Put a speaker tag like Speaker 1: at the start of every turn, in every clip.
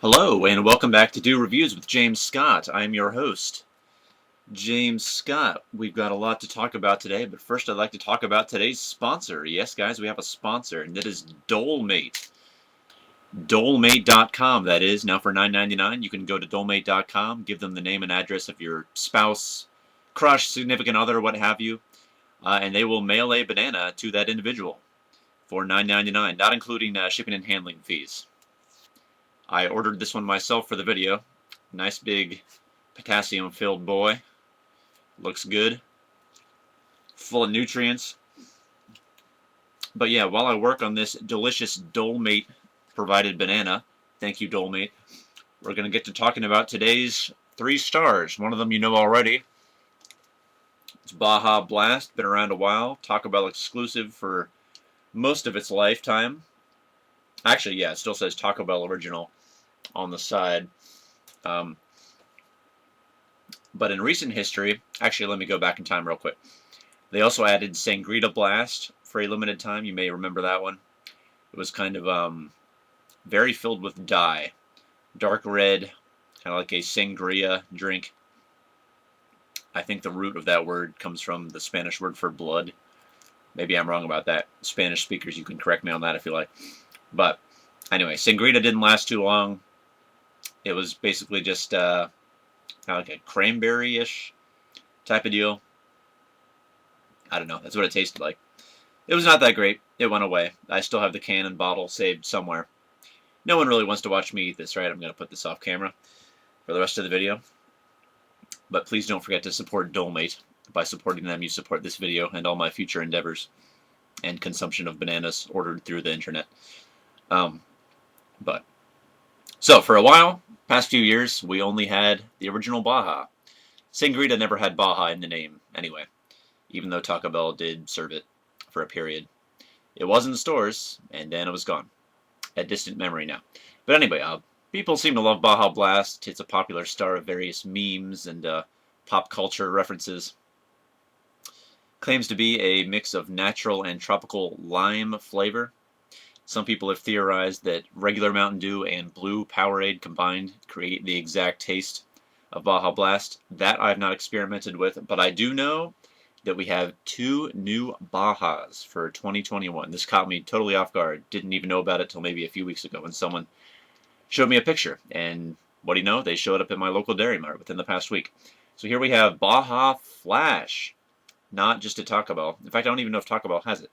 Speaker 1: Hello, and welcome back to Do Reviews with James Scott. I'm your host, James Scott. We've got a lot to talk about today, but first I'd like to talk about today's sponsor. Yes, guys, we have a sponsor, and that is Dolmate. Dolmate.com, that is. Now for $9.99, you can go to Dolmate.com, give them the name and address of your spouse, crush, significant other, what have you, and they will mail a banana to that individual for $9.99, not including shipping and handling fees. I ordered this one myself for the video. Nice big potassium-filled boy. Looks good. Full of nutrients. But yeah, while I work on this delicious Dolmate provided banana, thank you Dolmate, we're going to get to talking about today's 3 stars. One of them you know already. It's Baja Blast. Been around a while. Taco Bell exclusive for most of its lifetime. Actually, yeah, it still says Taco Bell Original on the side. But in recent history, actually let me go back in time real quick. They also added Sangria Blast for a limited time. You may remember that one. It was kind of very filled with dye. Dark red, kind of like a sangria drink. I think the root of that word comes from the Spanish word for blood. Maybe I'm wrong about that. Spanish speakers, you can correct me on that if you like. But anyway, Sangria didn't last too long. It was basically just kind of like a cranberry-ish type of deal. I don't know. That's what it tasted like. It was not that great. It went away. I still have the can and bottle saved somewhere. No one really wants to watch me eat this, right? I'm going to put this off camera for the rest of the video. But please don't forget to support Dolmate. By supporting them, you support this video and all my future endeavors and consumption of bananas ordered through the internet. So for a while, past few years, we only had the original Baja. Sangria never had Baja in the name, anyway, even though Taco Bell did serve it for a period. It was in the stores, and then it was gone. A distant memory now. But anyway, people seem to love Baja Blast. It's a popular star of various memes and pop culture references. Claims to be a mix of natural and tropical lime flavor. Some people have theorized that regular Mountain Dew and blue Powerade combined create the exact taste of Baja Blast. That I've not experimented with, but I do know that we have 2 new Bajas for 2021. This caught me totally off guard. Didn't even know about it till maybe a few weeks ago when someone showed me a picture. And what do you know? They showed up at my local Dairy Mart within the past week. So here we have Baja Flash. Not just at Taco Bell. In fact, I don't even know if Taco Bell has it.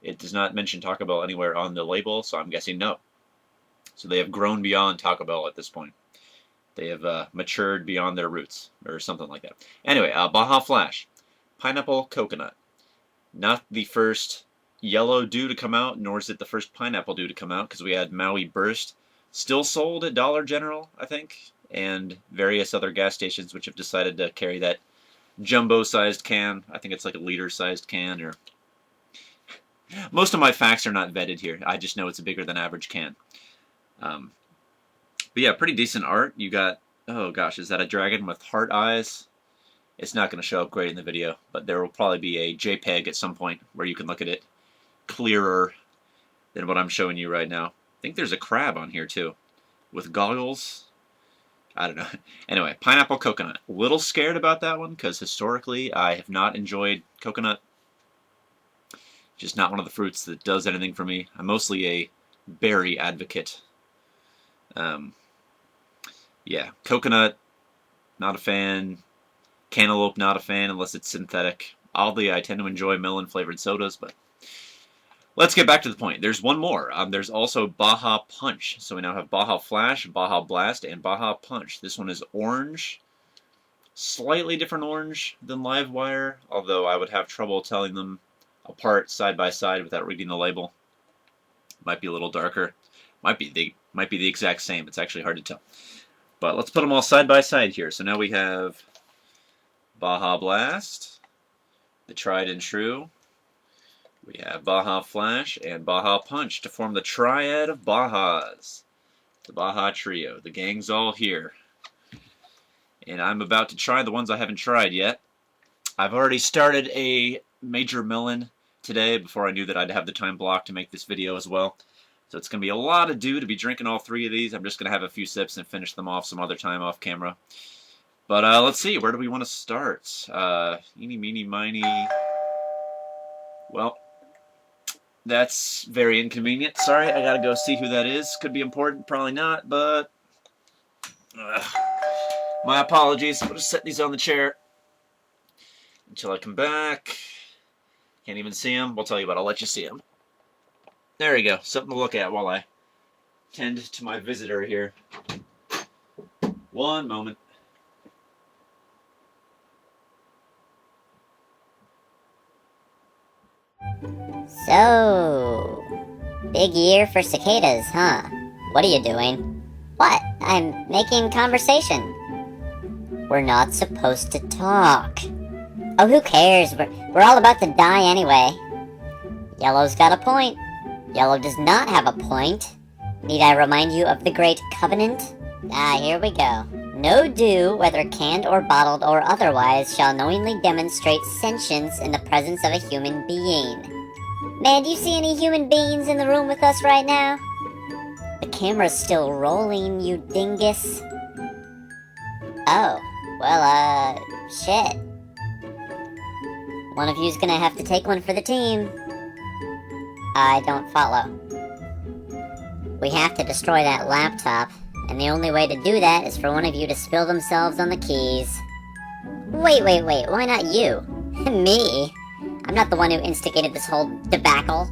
Speaker 1: It does not mention Taco Bell anywhere on the label, so I'm guessing no. So they have grown beyond Taco Bell at this point. They have matured beyond their roots, or something like that. Anyway, Baja Flash. Pineapple coconut. Not the first yellow dew to come out, nor is it the first pineapple dew to come out, because we had Maui Burst. Still sold at Dollar General, I think, and various other gas stations which have decided to carry that jumbo-sized can. I think it's like a liter-sized can, or... Most of my facts are not vetted here. I just know it's a bigger than average can. But yeah, pretty decent art. You got, oh gosh, is that a dragon with heart eyes? It's not going to show up great in the video, but there will probably be a JPEG at some point where you can look at it clearer than what I'm showing you right now. I think there's a crab on here too, with goggles. I don't know. Anyway, pineapple coconut. A little scared about that one because historically I have not enjoyed coconut. Just not one of the fruits that does anything for me. I'm mostly a berry advocate. Yeah, coconut, not a fan. Cantaloupe, not a fan unless it's synthetic. Oddly, I tend to enjoy melon-flavored sodas, but let's get back to the point. There's one more. There's also Baja Punch. So we now have Baja Flash, Baja Blast, and Baja Punch. This one is orange. Slightly different orange than Livewire, although I would have trouble telling them apart side by side without reading the label. Might be a little darker. Might be the exact same. It's actually hard to tell. But let's put them all side by side here. So now we have Baja Blast, the tried and true. We have Baja Flash and Baja Punch to form the triad of Bajas. The Baja Trio. The gang's all here. And I'm about to try the ones I haven't tried yet. I've already started a Major Melon today before I knew that I'd have the time blocked to make this video as well. So it's going to be a lot of dew to be drinking all 3 of these. I'm just going to have a few sips and finish them off some other time off camera. But let's see, where do we want to start? Eeny, meeny, miny. Well, that's very inconvenient. Sorry, I got to go see who that is. Could be important, probably not, but... my apologies. I'm going to set these on the chair until I come back. Can't even see him. We'll tell you what, I'll let you see him. There you go. Something to look at while I tend to my visitor here. One moment.
Speaker 2: So, big year for cicadas, huh? What are you doing? What? I'm making conversation. We're not supposed to talk. Oh, who cares? We're all about to die anyway. Yellow's got a point. Yellow does not have a point. Need I remind you of the Great Covenant? Here we go. No dew, whether canned or bottled or otherwise, shall knowingly demonstrate sentience in the presence of a human being. Man, do you see any human beings in the room with us right now? The camera's still rolling, you dingus. Oh, well, shit. One of you's gonna have to take one for the team. I don't follow. We have to destroy that laptop, and the only way to do that is for one of you to spill themselves on the keys. Wait, why not you? Me? I'm not the one who instigated this whole debacle.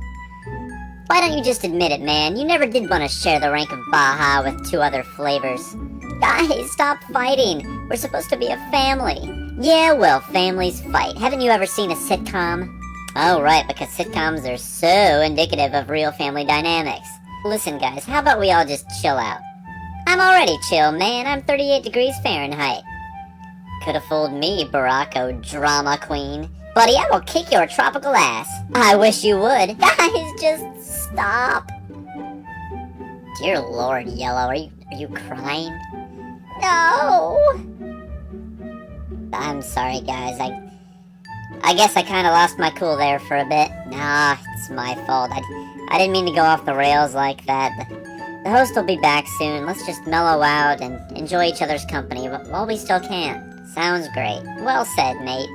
Speaker 2: Why don't you just admit it, man? You never did want to share the rank of Baja with 2 other flavors. Guys, stop fighting. We're supposed to be a family. Yeah, well, families fight. Haven't you ever seen a sitcom? Oh, right, because sitcoms are so indicative of real family dynamics. Listen, guys, how about we all just chill out? I'm already chill, man. I'm 38 degrees Fahrenheit. Could've fooled me, Baracko drama queen. Buddy, I will kick your tropical ass. I wish you would. Guys, just stop. Dear Lord, Yellow, are you crying? No. I'm sorry, guys. I guess I kind of lost my cool there for a bit. Nah, it's my fault. I didn't mean to go off the rails like that. The host will be back soon. Let's just mellow out and enjoy each other's company while we still can. Sounds great. Well said, mate.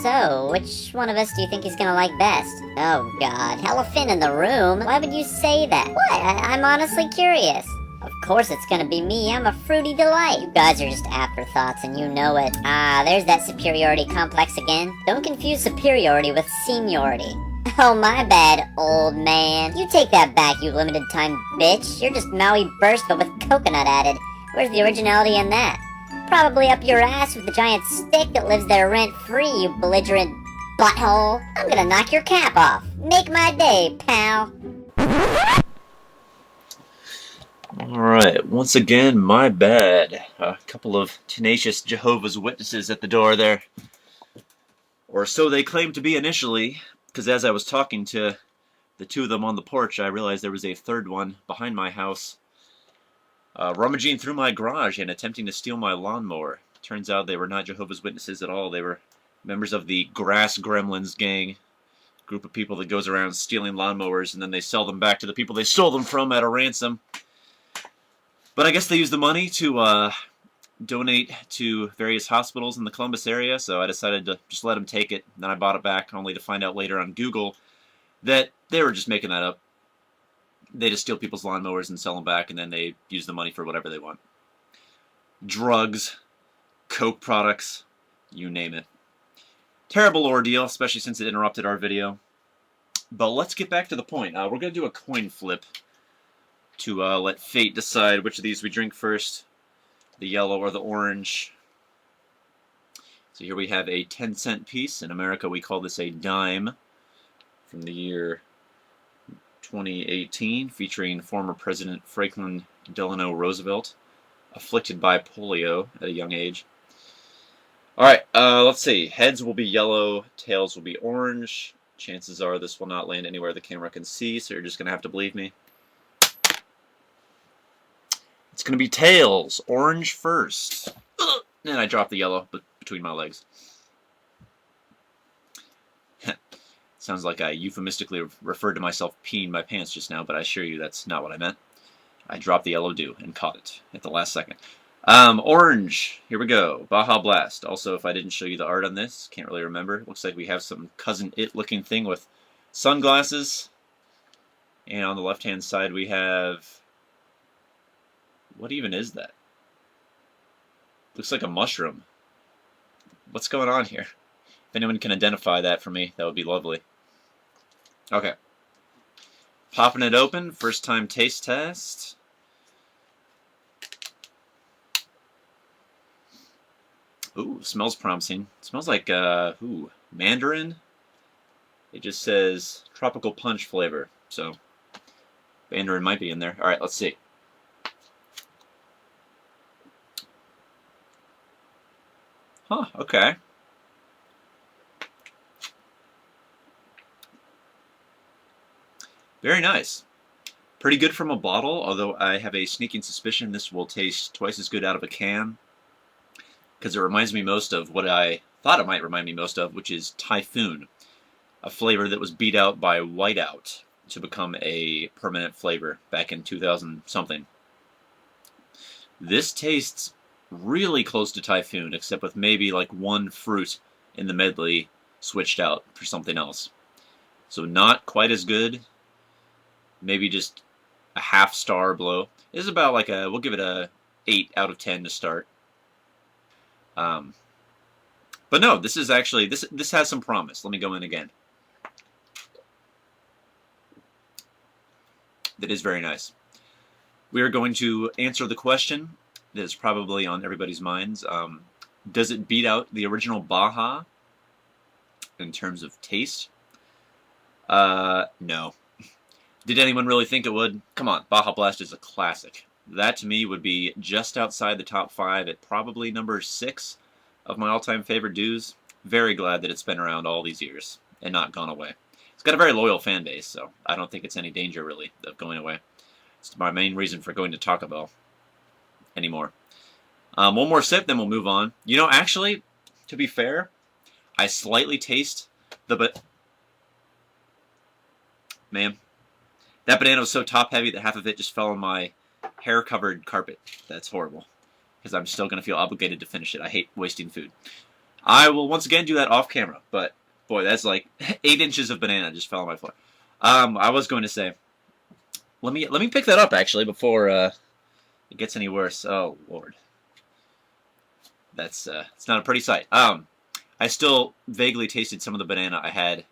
Speaker 2: So, which one of us do you think he's gonna like best? Oh god, elephant in the room? Why would you say that? What? I'm honestly curious. Of course it's gonna be me, I'm a fruity delight. You guys are just afterthoughts and you know it. There's that superiority complex again. Don't confuse superiority with seniority. Oh, my bad, old man. You take that back, you limited time bitch. You're just Maui Burst but with coconut added. Where's the originality in that? Probably up your ass with the giant stick that lives there rent-free, you belligerent butthole. I'm gonna knock your cap off. Make my day, pal.
Speaker 1: Alright, once again, my bad. A couple of tenacious Jehovah's Witnesses at the door there. Or so they claimed to be initially, because as I was talking to the 2 of them on the porch, I realized there was a 3rd one behind my house. Rummaging through my garage and attempting to steal my lawnmower. Turns out they were not Jehovah's Witnesses at all. They were members of the Grass Gremlins gang. Group of people that goes around stealing lawnmowers and then they sell them back to the people they stole them from at a ransom. But I guess they used the money to donate to various hospitals in the Columbus area, so I decided to just let them take it. Then I bought it back, only to find out later on Google that they were just making that up. They just steal people's lawnmowers and sell them back, and then they use the money for whatever they want. Drugs, coke products, you name it. Terrible ordeal, especially since it interrupted our video. But let's get back to the point. We're going to do a coin flip to let fate decide which of these we drink first, the yellow or the orange. So here we have a 10-cent piece. In America, we call this a dime, from the year 2018, featuring former President Franklin Delano Roosevelt, afflicted by polio at a young age. Alright, let's see. Heads will be yellow, tails will be orange. Chances are this will not land anywhere the camera can see, so you're just going to have to believe me. It's going to be tails. Orange first. And I dropped the yellow between my legs. Sounds like I euphemistically referred to myself peeing my pants just now, but I assure you that's not what I meant. I dropped the yellow dew and caught it at the last second. Orange. Here we go. Baja Blast. Also, if I didn't show you the art on this, can't really remember. Looks like we have some Cousin It looking thing with sunglasses. And on the left-hand side we have... What even is that? Looks like a mushroom. What's going on here? If anyone can identify that for me, that would be lovely. Okay. Popping it open. First time taste test. Ooh, smells promising. Smells like, mandarin. It just says tropical punch flavor. So, mandarin might be in there. Alright, let's see. Huh, okay. Very nice. Pretty good from a bottle, although I have a sneaking suspicion this will taste twice as good out of a can, because it reminds me most of what I thought it might remind me most of, which is Typhoon, a flavor that was beat out by Whiteout to become a permanent flavor back in 2000-something. This tastes really close to Typhoon, except with maybe like one fruit in the medley switched out for something else. So not quite as good. Maybe just a half-star blow. This is about like we'll give it a 8 out of 10 to start. But no, this is actually, this has some promise. Let me go in again. That is very nice. We are going to answer the question that is probably on everybody's minds. Does it beat out the original Baja in terms of taste? No. Did anyone really think it would? Come on, Baja Blast is a classic. That to me would be just outside the top 5 at probably number 6 of my all-time favorite dews. Very glad that it's been around all these years and not gone away. It's got a very loyal fan base, so I don't think it's any danger really of going away. It's my main reason for going to Taco Bell anymore. One more sip, then we'll move on. You know, actually, to be fair, I slightly taste the Man, that banana was so top-heavy that half of it just fell on my hair-covered carpet. That's horrible, because I'm still going to feel obligated to finish it. I hate wasting food. I will once again do that off-camera, but boy, that's like 8 inches of banana just fell on my floor. I was going to say, let me pick that up actually before it gets any worse. Oh Lord, that's it's not a pretty sight. I still vaguely tasted some of the banana I had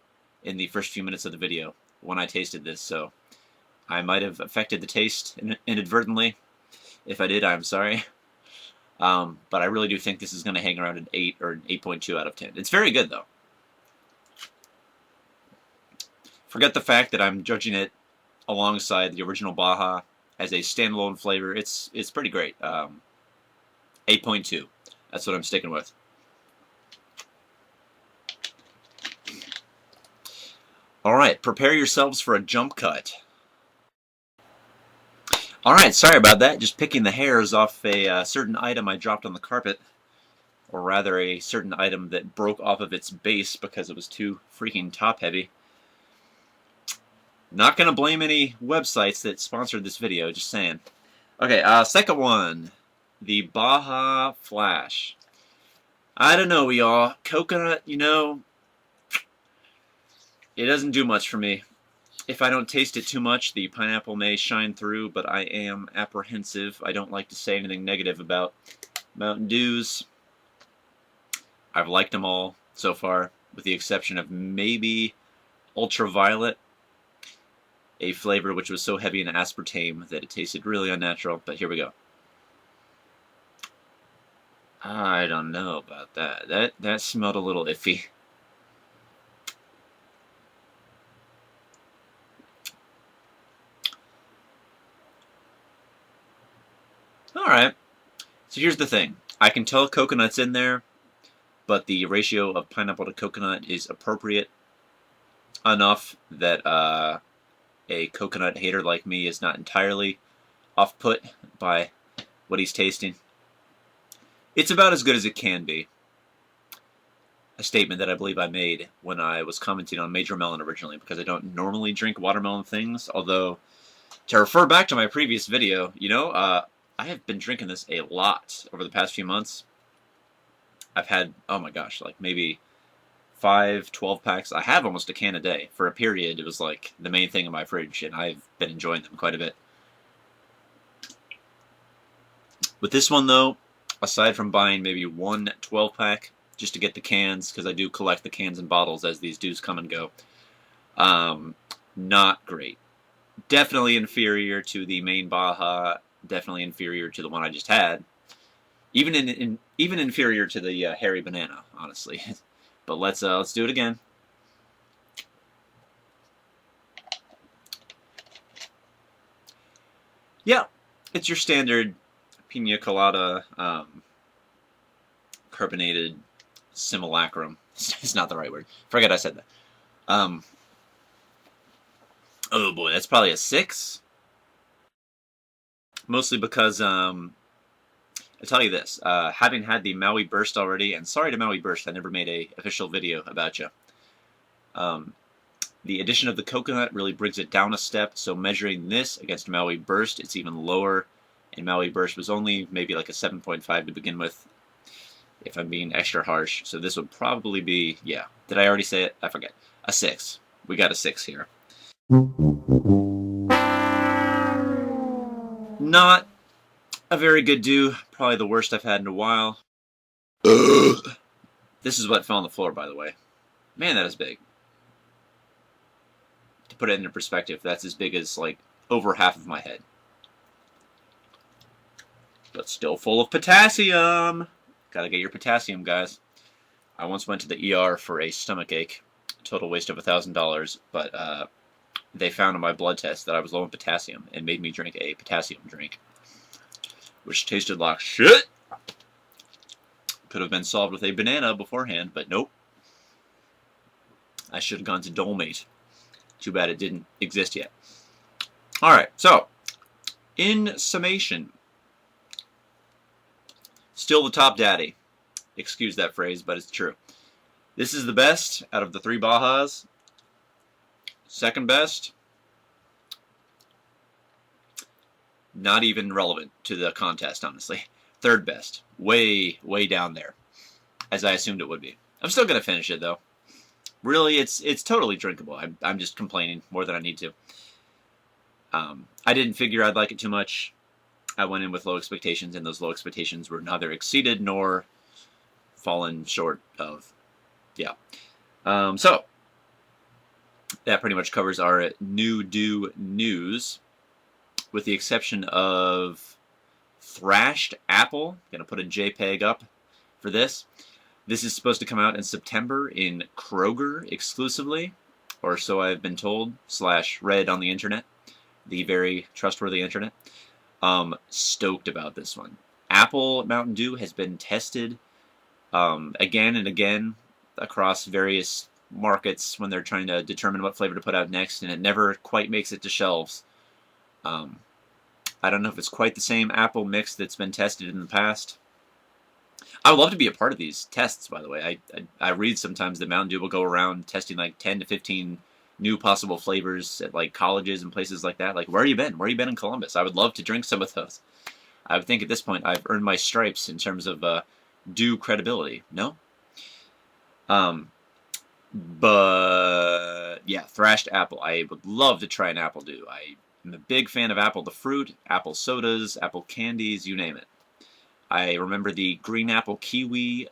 Speaker 1: in the first few minutes of the video when I tasted this, so I might have affected the taste inadvertently. If I did, I'm sorry. But I really do think this is going to hang around an 8 or an 8.2 out of 10. It's very good, though. Forget the fact that I'm judging it alongside the original Baja as a standalone flavor. It's pretty great. 8.2. That's what I'm sticking with. Alright, prepare yourselves for a jump cut. Alright, sorry about that. Just picking the hairs off a certain item I dropped on the carpet. Or rather, a certain item that broke off of its base because it was too freaking top-heavy. Not going to blame any websites that sponsored this video, just saying. Okay, second one. The Baja Flash. I don't know, y'all. Coconut, you know, it doesn't do much for me. If I don't taste it too much, the pineapple may shine through, but I am apprehensive. I don't like to say anything negative about Mountain Dews. I've liked them all so far, with the exception of maybe Ultraviolet, a flavor which was so heavy in aspartame that it tasted really unnatural, but here we go. I don't know about that. That smelled a little iffy. Alright, so here's the thing. I can tell coconut's in there, but the ratio of pineapple to coconut is appropriate enough that a coconut hater like me is not entirely off-put by what he's tasting. It's about as good as it can be. a statement that I believe I made when I was commenting on Major Melon originally, because I don't normally drink watermelon things, although, to refer back to my previous video, I have been drinking this a lot over the past few months. I've had, oh my gosh, like maybe 5, 12 packs. I have almost a can a day. For a period, it was like the main thing in my fridge, and I've been enjoying them quite a bit. With this one, though, aside from buying maybe one 12-pack just to get the cans, because I do collect the cans and bottles as these dues come and go, not great. Definitely inferior to the main Baja. Definitely inferior to the one I just had. Even inferior to the hairy banana, honestly. But let's do it again. Yeah, it's your standard pina colada carbonated simulacrum. It's not the right word. Forget I said that. Oh boy, that's probably a 6. Mostly because I tell you this, having had the Maui Burst already, and sorry to Maui Burst, I never made a official video about you. The addition of the coconut really brings it down a step, so measuring this against Maui Burst, it's even lower, and Maui Burst was only maybe like a 7.5 to begin with, if I'm being extra harsh, so this would probably be, yeah, did I already say it? I forget. A 6. We got a 6 here. Not a very good dew, probably the worst I've had in a while. This is what fell on the floor, by the way. Man, that is big. To put it into perspective, that's as big as, like, over half of my head. But still full of potassium! Gotta get your potassium, guys. I once went to the ER for a stomach ache. Total waste of $1,000, but they found in my blood test that I was low in potassium and made me drink a potassium drink, which tasted like shit. Could have been solved with a banana beforehand, but nope. I should have gone to Dolmate. Too bad it didn't exist yet. Alright, so, in summation, still the top daddy. Excuse that phrase, but it's true. This is the best out of the 3 Bajas. Second best, not even relevant to the contest, honestly. Third best, way, way down there, as I assumed it would be. I'm still going to finish it, though. Really, it's totally drinkable. I'm just complaining more than I need to. I didn't figure I'd like it too much. I went in with low expectations, and those low expectations were neither exceeded nor fallen short of. Yeah. So, that pretty much covers our new dew news, with the exception of Thrashed Apple. Gonna put a JPEG up for this. This is supposed to come out in September in Kroger exclusively, or so I've been told, / read on the internet, the very trustworthy internet. Stoked about this one. Apple Mountain Dew has been tested again and again across various markets when they're trying to determine what flavor to put out next, and it never quite makes it to shelves. I don't know if it's quite the same apple mix that's been tested in the past. I would love to be a part of these tests, by the way. I read sometimes that Mountain Dew will go around testing like 10 to 15 new possible flavors at like colleges and places like that. Like, where have you been? Where have you been in Columbus? I would love to drink some of those. I would think at this point I've earned my stripes in terms of Dew credibility. No? But yeah, Thrashed Apple. I would love to try an Apple Dew. I'm a big fan of Apple the fruit, apple sodas, apple candies, you name it. I remember the green apple kiwi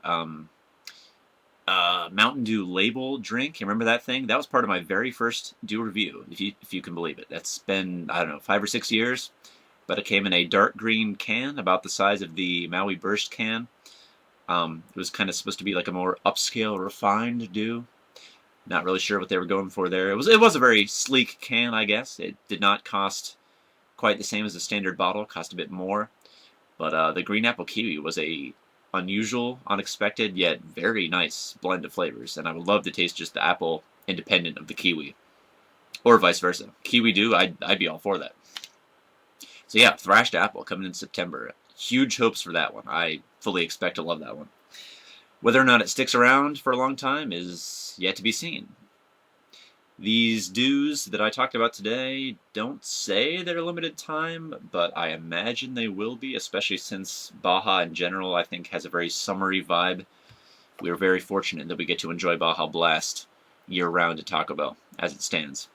Speaker 1: Mountain Dew label drink. You remember that thing? That was part of my very first Dew review, if you can believe it. That's been, I don't know, 5 or 6 years. But it came in a dark green can, about the size of the Maui Burst can. It was kind of supposed to be like a more upscale, refined Dew. Not really sure what they were going for there. It was a very sleek can, I guess. It did not cost quite the same as the standard bottle. It cost a bit more. But the green apple kiwi was a unusual, unexpected, yet very nice blend of flavors. And I would love to taste just the apple independent of the kiwi. Or vice versa. Kiwi Dew, I'd be all for that. So yeah, Thrashed Apple coming in September. Huge hopes for that one. I fully expect to love that one. Whether or not it sticks around for a long time is yet to be seen. These dues that I talked about today don't say they're limited time, but I imagine they will be, especially since Baja in general, I think, has a very summery vibe. We are very fortunate that we get to enjoy Baja Blast year-round at Taco Bell, as it stands.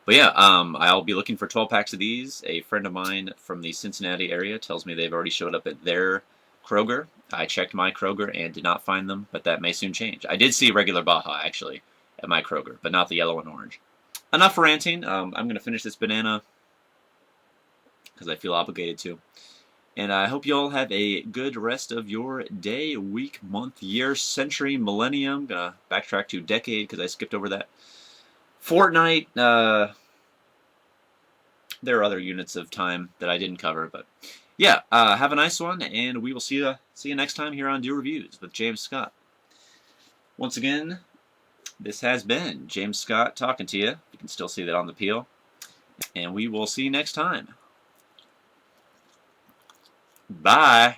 Speaker 1: But yeah, I'll be looking for 12 packs of these. A friend of mine from the Cincinnati area tells me they've already showed up at their Kroger. I checked my Kroger and did not find them, but that may soon change. I did see regular Baja, actually, at my Kroger, but not the yellow and orange. Enough ranting. I'm going to finish this banana because I feel obligated to. And I hope you all have a good rest of your day, week, month, year, century, millennium. I'm going to backtrack to decade because I skipped over that. Fortnite. There are other units of time that I didn't cover, but yeah, have a nice one, and we will see you next time here on Do Reviews with James Scott. Once again, this has been James Scott talking to you. You can still see that on the peel. And we will see you next time. Bye.